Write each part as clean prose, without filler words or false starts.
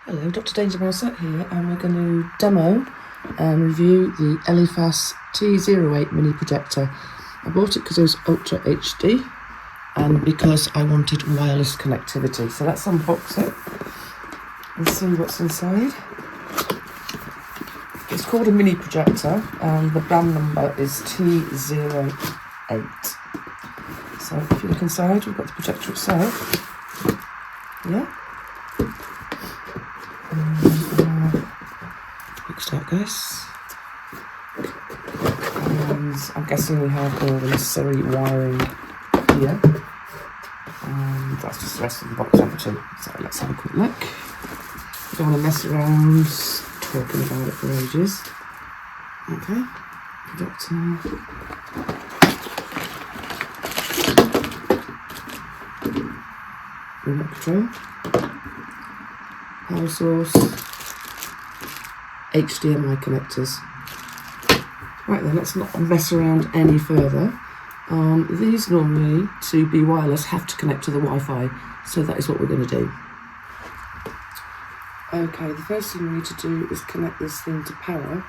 Hello, Dr. Danger Mousette here, and we're going to demo and review the Elephas T08 mini projector. I bought it because it was Ultra HD and because I wanted wireless connectivity. So let's unbox it and see what's inside. It's called a mini projector and the brand number is T08. So if you look inside, we've got the projector itself. Yeah. Looks like this, and I'm guessing we have all the necessary wiring here, and that's just the rest of the box empty. So let's have a quick look. I don't want to mess around talking about it for ages. Okay, projector. Remote control, power source, HDMI connectors. Right then, let's not mess around any further. These normally, to be wireless, have to connect to the Wi-Fi, so that is what we're going to do. Okay, the first thing we need to do is connect this thing to power.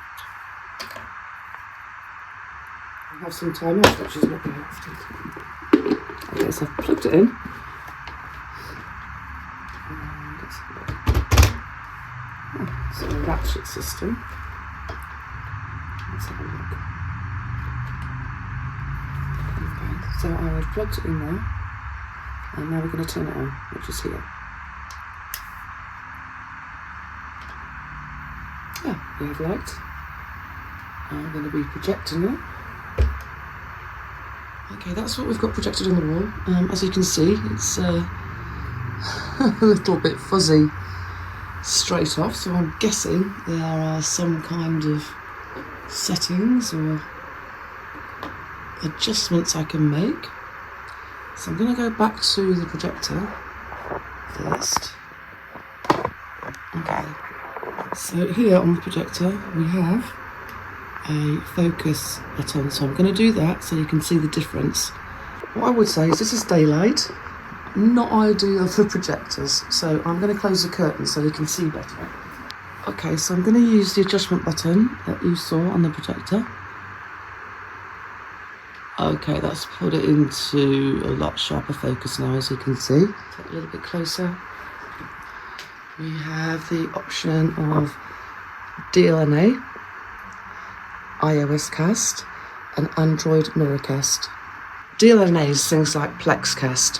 We'll have some time off, which is what we have to do. Okay, so I've plugged it in. It's a ratchet system. Let's have a look. Okay, so I've plugged it in there, and now we're going to turn it on, which is here. Yeah, we have light. I'm going to be projecting it. Okay, that's what we've got projected on the wall. As you can see, it's a little bit fuzzy straight off, so I'm guessing there are some kind of settings or adjustments I can make. So I'm going to go back to the projector first. Okay, so here on the projector we have a focus button, so I'm going to do that so you can see the difference. What I would say is this is daylight, not ideal for projectors, so I'm going to close the curtain so you can see better. Okay, so I'm going to use the adjustment button that you saw on the projector. Okay, that's put it into a lot sharper focus now, as you can see. Take a little bit closer. We have the option of DLNA, iOS cast, and Android Mirrorcast. DLNA is things like PlexCast.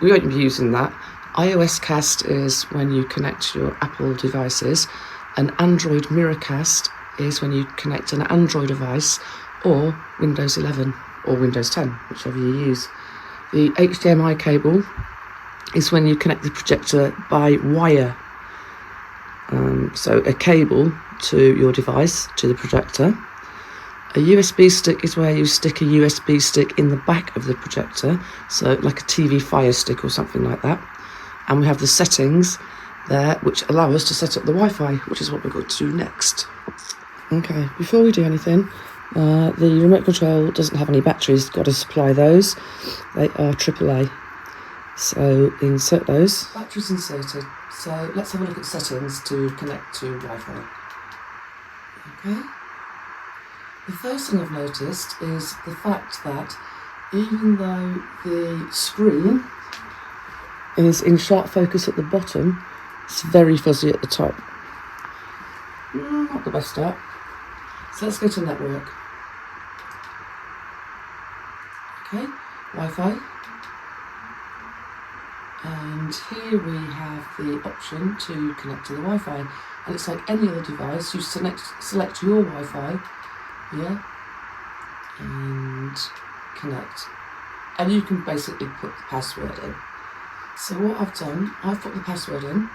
We won't be using that. iOS cast is when you connect your Apple devices, and Android Mirrorcast is when you connect an Android device or Windows 11 or Windows 10, whichever you use. The HDMI cable is when you connect the projector by wire. So a cable to your device, to the projector. A USB stick is where you stick a USB stick in the back of the projector, so like a TV Fire Stick or something like that. And we have the settings there which allow us to set up the Wi-Fi, which is what we're going to do next. Okay, before we do anything, the remote control doesn't have any batteries, got to supply those. They are AAA. So insert those. Batteries inserted. So let's have a look at settings to connect to Wi-Fi. Okay. The first thing I've noticed is the fact that even though the screen is in sharp focus at the bottom, it's very fuzzy at the top. Not the best start. So let's go to network. Okay, Wi-Fi. And here we have the option to connect to the Wi-Fi. And it's like any other device, you select your Wi-Fi. Yeah, and connect, and you can basically put the password in. So what I've done, I've put the password in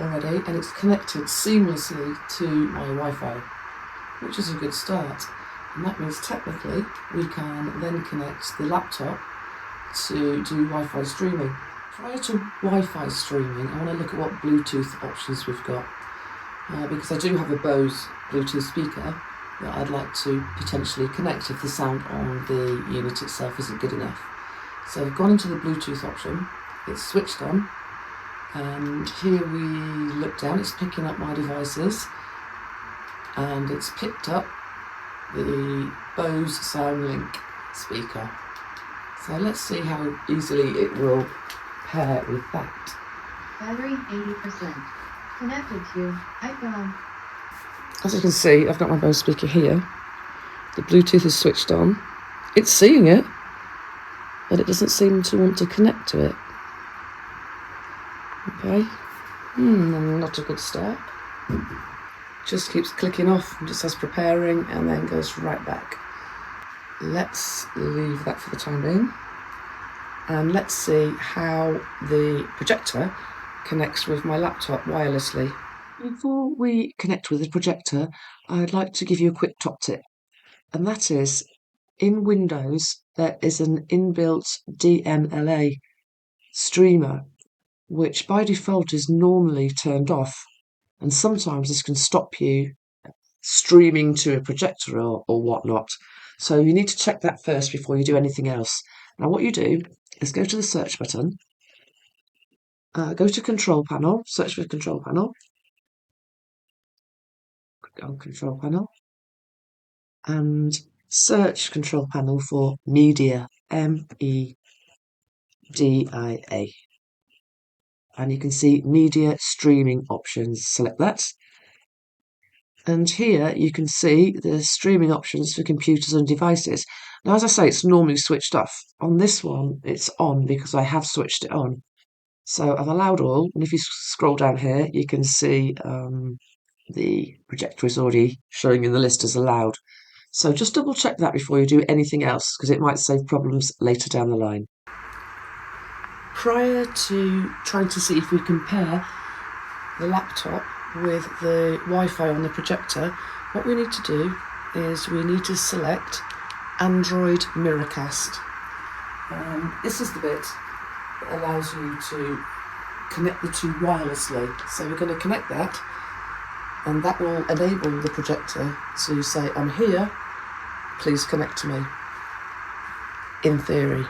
already, and it's connected seamlessly to my Wi-Fi, which is a good start. And that means technically we can then connect the laptop to do Wi-Fi streaming. Prior to Wi-Fi streaming, I want to look at what Bluetooth options we've got, because I do have a Bose Bluetooth speaker that I'd like to potentially connect if the sound on the unit itself isn't good enough. So I've gone into the Bluetooth option, it's switched on, And here we look down, it's picking up my devices, and it's picked up the Bose SoundLink speaker. So let's see how easily it will pair with that. Battery 80%. Connected to iPhone. As you can see, I've got my Bose speaker here. The Bluetooth is switched on. It's seeing it, but it doesn't seem to want to connect to it. Okay. Not a good start. Just keeps clicking off and just says preparing and then goes right back. Let's leave that for the time being. And let's see how the projector connects with my laptop wirelessly. Before we connect with the projector, I'd like to give you a quick top tip. And that is, in Windows, there is an inbuilt DMLA streamer, which by default is normally turned off. And sometimes this can stop you streaming to a projector or whatnot. So you need to check that first before you do anything else. Now what you do is go to the search button, go to control panel, search for control panel, click on control panel, and search control panel for media, MEDIA. And you can see media streaming options, select that. And here you can see the streaming options for computers and devices. Now, as I say, it's normally switched off. On this one, it's on because I have switched it on. So I've allowed all, and if you scroll down here, you can see the projector is already showing in the list as allowed. So just double check that before you do anything else, because it might save problems later down the line. Prior to trying to see if we compare the laptop with the Wi-Fi on the projector, what we need to do is we need to select Android Miracast. This is the bit that allows you to connect the two wirelessly. So we're going to connect that, and that will enable the projector to say, I'm here, please connect to me, in theory.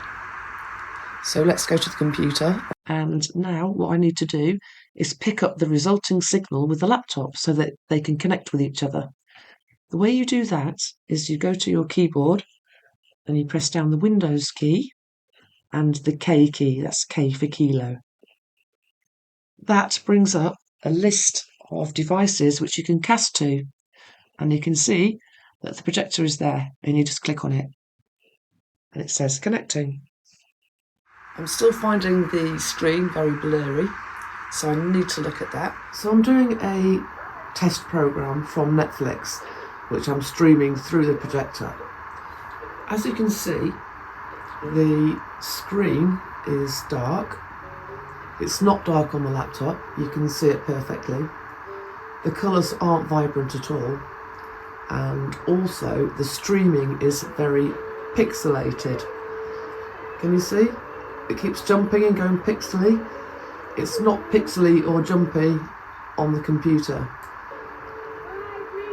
So let's go to the computer, and now what I need to do is pick up the resulting signal with the laptop so that they can connect with each other. The way you do that is you go to your keyboard and you press down the Windows key and the K key, that's K for kilo. That brings up a list of devices which you can cast to, and you can see that the projector is there, and you just click on it and it says connecting. I'm still finding the screen very blurry, so I need to look at that. So I'm doing a test program from Netflix, which I'm streaming through the projector. As you can see, the screen is dark. It's not dark on the laptop, you can see it perfectly. The colours aren't vibrant at all, and also the streaming is very pixelated. Can you see? It keeps jumping and going pixely. It's not pixely or jumpy on the computer.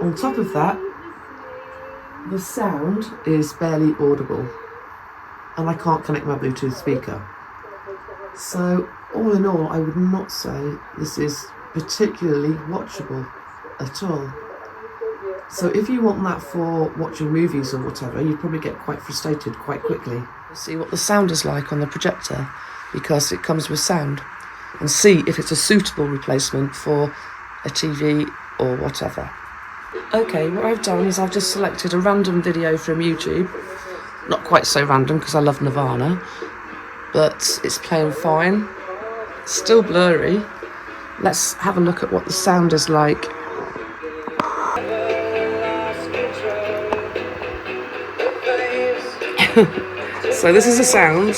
On top of that, the sound is barely audible, and I can't connect my Bluetooth speaker. So all in all, I would not say this is particularly watchable at all. So if you want that for watching movies or whatever, you'd probably get quite frustrated quite quickly. See what the sound is like on the projector, because it comes with sound, and see if it's a suitable replacement for a TV or whatever. Okay, what I've done is I've just selected a random video from YouTube. Not quite so random because I love Nirvana, but it's playing fine. Still blurry. Let's have a look at what the sound is like. So this is the sound.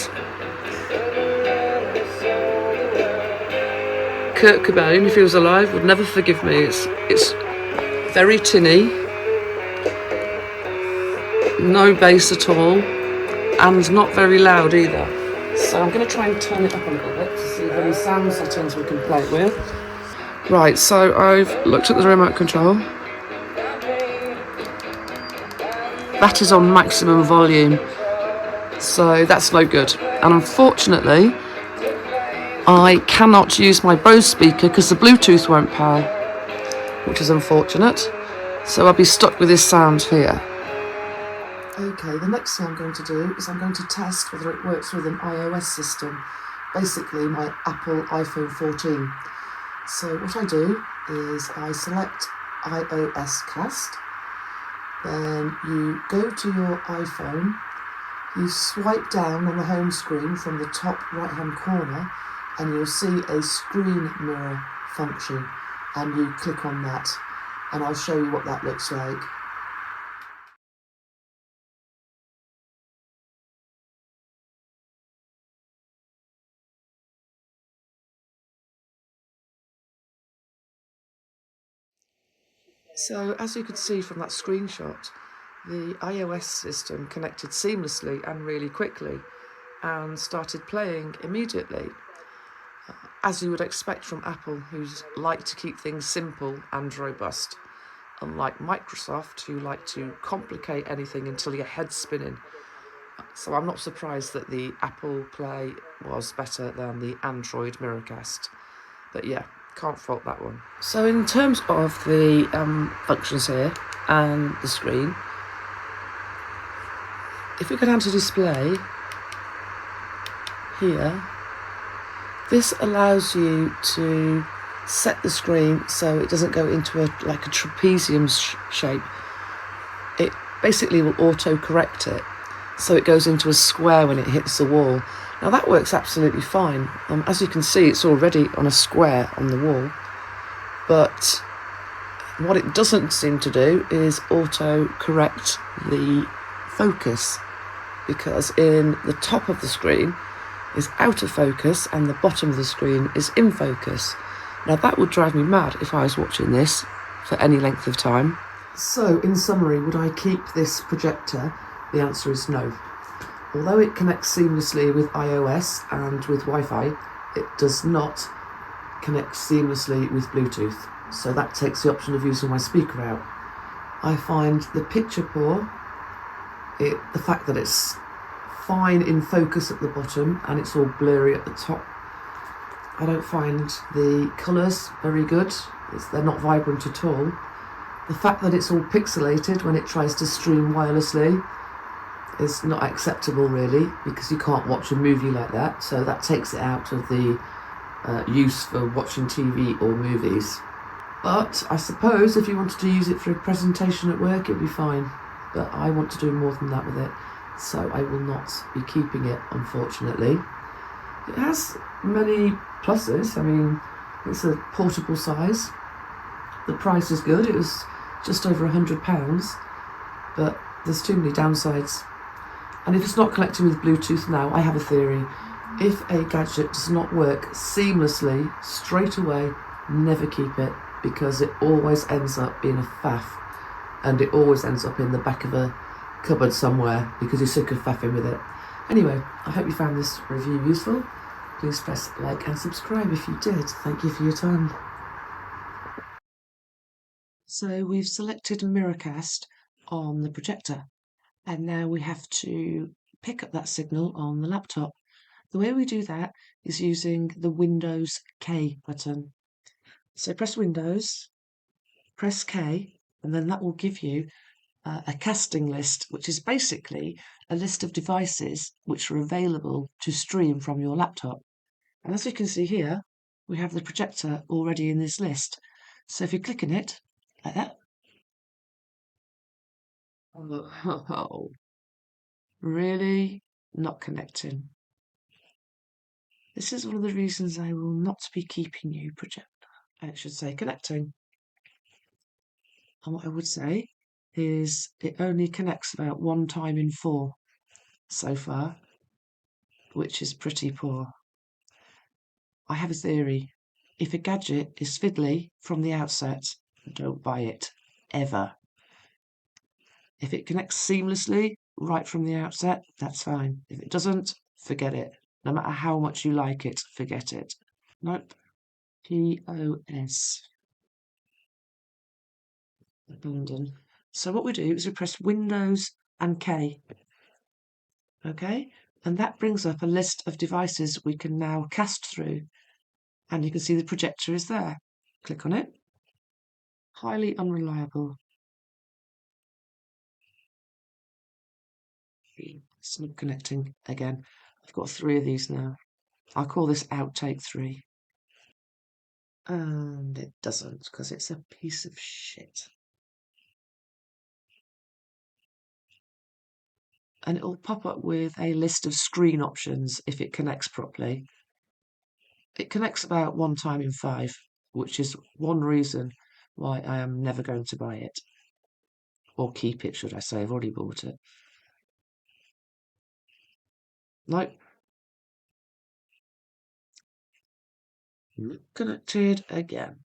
Kurt Cobain, if he was alive, would never forgive me. It's very tinny, no bass at all, and not very loud either. So I'm going to try and turn it up a little bit to see if any sound settings we can play with. Right, so I've looked at the remote control. That is on maximum volume, so that's no good. And unfortunately, I cannot use my Bose speaker because the Bluetooth won't pair, which is unfortunate. So I'll be stuck with this sound here. Okay, the next thing I'm going to do is I'm going to test whether it works with an iOS system, basically my Apple iPhone 14. So what I do is I select iOS cast, then you go to your iPhone, you swipe down on the home screen from the top right hand corner and you'll see a screen mirror function, and you click on that and I'll show you what that looks like. So as you could see from that screenshot, the iOS system connected seamlessly and really quickly and started playing immediately, as you would expect from Apple, who like to keep things simple and robust, unlike Microsoft, who like to complicate anything until your head's spinning. So I'm not surprised that the Apple Play was better than the Android Miracast. But yeah, can't fault that one. So in terms of the functions here and the screen, if we go down to display here, this allows you to set the screen so it doesn't go into like a trapezium shape. It basically will auto-correct it, so it goes into a square when it hits the wall. Now that works absolutely fine. As you can see, it's already on a square on the wall, but what it doesn't seem to do is auto-correct the focus, because in the top of the screen is out of focus and the bottom of the screen is in focus. Now that would drive me mad if I was watching this for any length of time. So in summary, would I keep this projector? The answer is no. Although it connects seamlessly with iOS and with Wi-Fi, it does not connect seamlessly with Bluetooth. So that takes the option of using my speaker out. I find the picture poor, the fact that it's fine in focus at the bottom and it's all blurry at the top. I don't find the colours very good. They're not vibrant at all. The fact that it's all pixelated when it tries to stream wirelessly is not acceptable really, because you can't watch a movie like that, so that takes it out of the use for watching TV or movies. But I suppose if you wanted to use it for a presentation at work, it'd be fine. But I want to do more than that with it, so I will not be keeping it, unfortunately. It has many pluses. I mean, it's a portable size. The price is good. It was just over £100, but there's too many downsides. And if it's not connecting with Bluetooth now, I have a theory. If a gadget does not work seamlessly straight away, never keep it, because it always ends up being a faff, and it always ends up in the back of a cupboard somewhere because you're sick of faffing with it. Anyway, I hope you found this review useful. Please press like and subscribe if you did. Thank you for your time. So we've selected Miracast on the projector, and now we have to pick up that signal on the laptop. The way we do that is using the Windows K button. So press Windows, press K, and then that will give you a casting list, which is basically a list of devices which are available to stream from your laptop. And as you can see here, we have the projector already in this list. So if you click on it, like that, oh, really not connecting. This is one of the reasons I will not be keeping you projector. I should say connecting. And what I would say is it only connects about 1 time in 4 so far, which is pretty poor. I have a theory. If a gadget is fiddly from the outset, don't buy it, ever. If it connects seamlessly right from the outset, that's fine. If it doesn't, forget it. No matter how much you like it, forget it. Nope. POS. Abandon. So what we do is we press Windows and K. Okay? And that brings up a list of devices we can now cast through. And you can see the projector is there. Click on it. Highly unreliable. It's not connecting again. I've got 3 of these now. I'll call this outtake 3. And it doesn't, because it's a piece of shit. And it'll pop up with a list of screen options if it connects properly. It connects about 1 time in 5, which is one reason why I am never going to buy it. Or keep it, should I say. I've already bought it. Nope. Connected again.